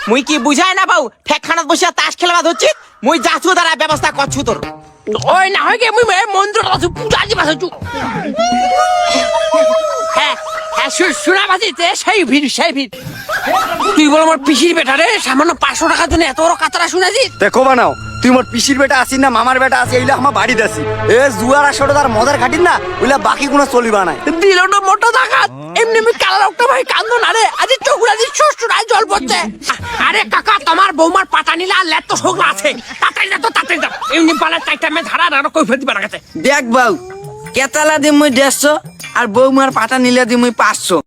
মুই কি বুঝাই না পাও ঠেকখানাত বসিয়া তাস খেলবা ধরছি মুই যাছু দ্বারা ব্যবস্থা করছু তোর ওই না হয় গে মুই মন্দির আছো পূজা দিবা আছো হ্যাঁ হ্যাঁ শোনা বাজিতে সেই ভিড় তুই বল আমার পিসির বেটা রে সামান্য 500 টাকার জন্য এত বড় কাতরা শুনেছি দেখো বানাও তুই মোর পিসির বেটা আসিস না মামার বেটা আসি এইলা আমার বাড়িতে আসি এ জুয়ার আসলে তার মদের খাটিস না ওইলা বাকি কোনো চলিবা নাই দিল তো মোটো টাকাত এমনি আমি কালা লোকটা ভাই কান্দো না রে আজ চোখগুলা দি শ্বশুরাই জল পড়ছে আরে কাকা তোমার বৌমার পাটা নিলা আর লেট তো শোকলা আছে তাড়াতাড়ি দাও এমনি পালা চাইটা মে ধারা না কই ফেলতে পারা গেছে দেখ বাউ কেতালা দি মুই 150 আর বৌমার পাটা নিলে দি মুই 500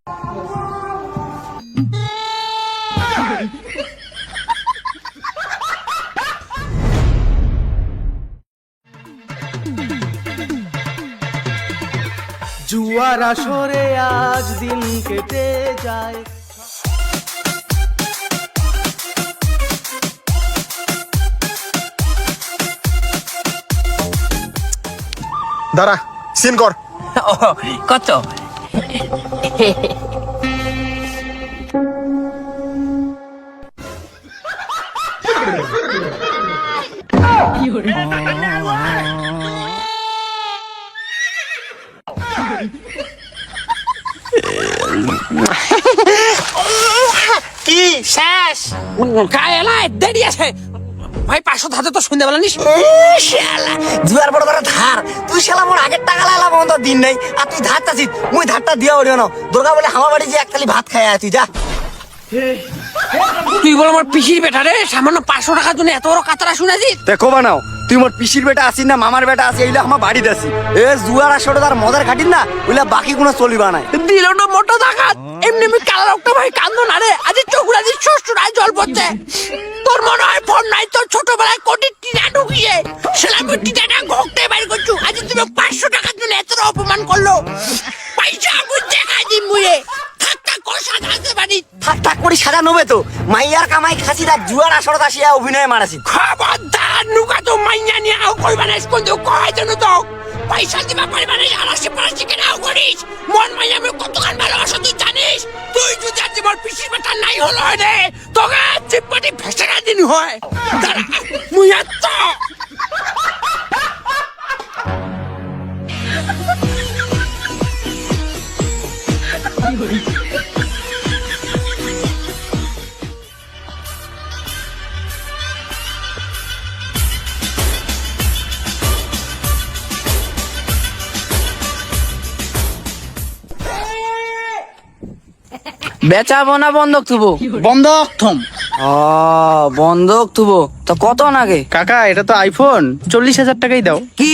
জুয়ার আসরে আজ দিন কেটে যায় দাঁড়া সিন কর কত কি শেষ কায়লাই দেরি আছে ভাই 500 ধাতে তো সন্ধ্যাবেলা নিস শালা জুয়ার বড় বড় ধার তুই শালা মোর আগের টাকা লাইলা বন্ধ দিন নাই আর তুই ধার চাচ্ছিস মুই ধারটা দিয়া ওরিও না দুর্গা বলে আমার বাড়ি যে এক থালি ভাত খাই তুই যা তুই বল আমার পিসির বেটা রে সামান্য 500 টাকার জন্য এত বড় কাতরা শুনেছি দেখো বানাও তুই মোর পিসির বেটা আসিস না মামার বেটা আসি এইলা আমার বাড়িতে আসি এ জুয়ার আসলে তার মদের খাটিস না ওইলা বাকি কোনো চলিবা নাই দিল তো মোটো টাকাত এমনি আমি কালা লোকটা ভাই কান্দো না রে আজ চোখগুলা দি শ্বশুরাই জল পড়ছে তোর মনে হয় ফোন নাই তোর ছোটবেলায় কোটি টিনা ঢুকিয়ে সেলামি টিনাটা ঘকতে বাইর করছু আজ তুমি 500 টাকার জন্য এত অপমান করলো পয়সা মুই দেখাই দিই মুয়ে ঠাট্টা করে সাজাতে পারি ঠাক করে সাজা নেবে তো মাইয়ার কামাই খাসি তার জুয়ার আসলে আসিয়া অভিনয় মারাছি খবরদার নুকা তো মাইয়া নিয়ে আও কইবা না স্কুল তো কয় জানো তো পয়সা দিবা পারবা না আলাসে পালাসে কেনাও করিস মন মাইয়া আমি কতক্ষণ ভালোবাসা তুই জানিস তুই যদি আজ আমার পিসির বেটা নাই হলো রে তোকে চিপটি ফেসে দিন হয় দাঁড়া মুই এত বেচাবো না বন্ধক থুবো বন্ধক থম বন্ধক থুবো তো কত নাগে কাকা এটা তো আইফোন 40,000 টাকাই দাও কি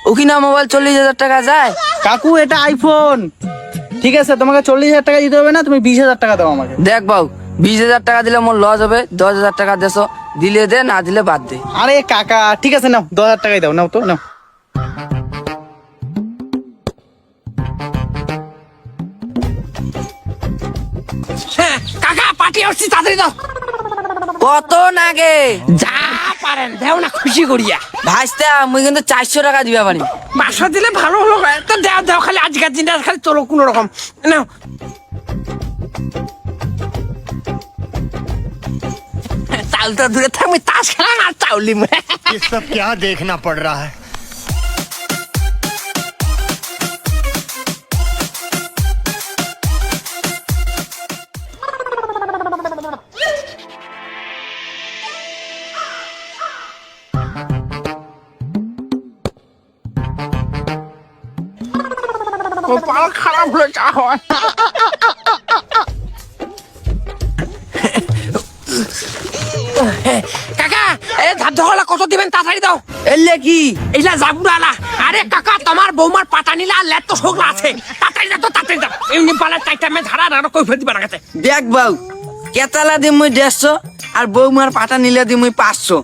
ওকিনা মোবাইল 40,000 টাকা যায় কাকু এটা আইফোন ঠিক আছে তোমাকে 40,000 টাকা দিতে হবে না তুমি 20,000 টাকা দাও আমাকে দেখ বাউ 20,000 টাকা দিলে মোর লস হবে 10,000 টাকা দেছো দিলে দে না দিলে বাদ দে আরে কাকা ঠিক আছে নাও 10,000 টাকাই দাও নাও তো নাও কাকা পাটি আসছি তাড়াতাড়ি দাও কত নাগে যা পারেন দেও না খুশি করিয়া ভাইস্তা মুই কিন্তু 400 টাকা দিবা পারি 500 দিলে ভালো হলো তো দেও খালি আজকের দিনটা খালি চলো কোনো রকম নাও চাল তো দূরে থাকবে তাস খেলাম আর চাউলি ये सब क्या देखना पड़ रहा है কপাল খারাপ হলে যা হয় কাকা এই ধার ধলা কত দিবেন তাড়াতাড়ি দাও এলে কি এইলা জাবুরালা আরে কাকা তোমার বৌমার পাটা নিলা আর লেট তো শোকলা আছে তাড়াতাড়ি দাও এমনি পালা চাইটা মে ধারা না কই ফেলতে পারা গেছে দেখ বাউ কেতালা দি মুই 150 আর বৌমার পাটা নিলে দি মুই 500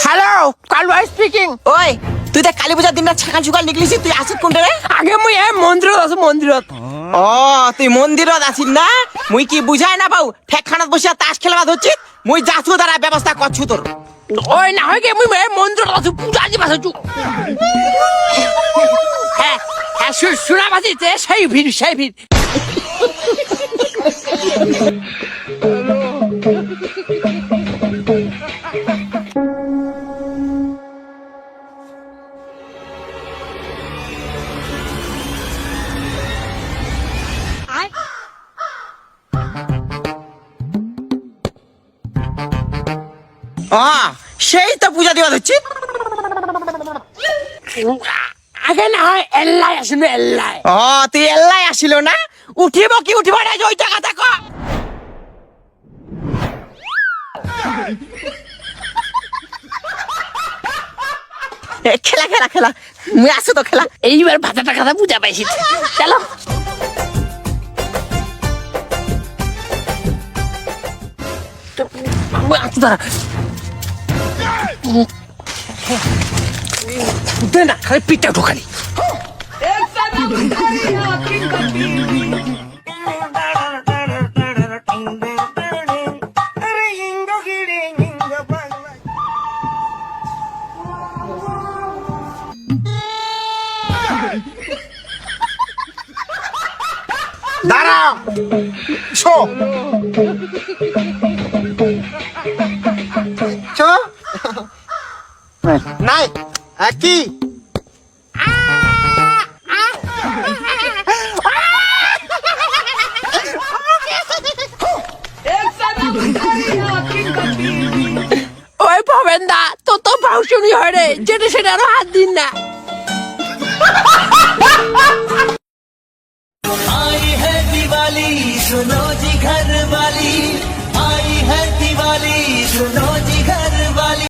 হ্যালো কালু স্পিকিং ওই তুই তো কালী পূজার দিনটা ছাঁকা সকাল নিকলিছি তুই আসিস কোনটা রে? আগে মুই এ মন্দিৰত আছো মন্দিৰত। ও তুই মন্দিরত আছিস না? মুই কি বুঝাই না পাও ঠেকখানাত বসিয়া তাস খেলবা ধরছিস, মুই যাচ্ছু দ্বারা ব্যবস্থা করছু তোর। ওই না হয় গে মুই এ মন্দিৰত আছো পূজা দিবা আছো। হ্যাঁ হ্যাঁ শুনা বাজিতে সেই ভিড় সেই ভিড়। সেই তো পূজা দিবা ধরছিস। আগে না হয় এল্লাই আসিল এল্লাই। তুই এল্লাই আসিল না? উঠিব কি উঠিব না ওই টাকা দেখো। খেলা খেলা খেলা মুই আসো তো খেলা। এইবার ভাতা টাকা বুঝা পাইছি। চলো দে না খালি পিঠটা উঠো খালি। दारा शो शो নাই কি ওই পাবেন দা তো তো ভাউসুনি হয় রে, যেটা সেটা আরো হাত দিন না। आई है दिवाली सुनो जी घर वाली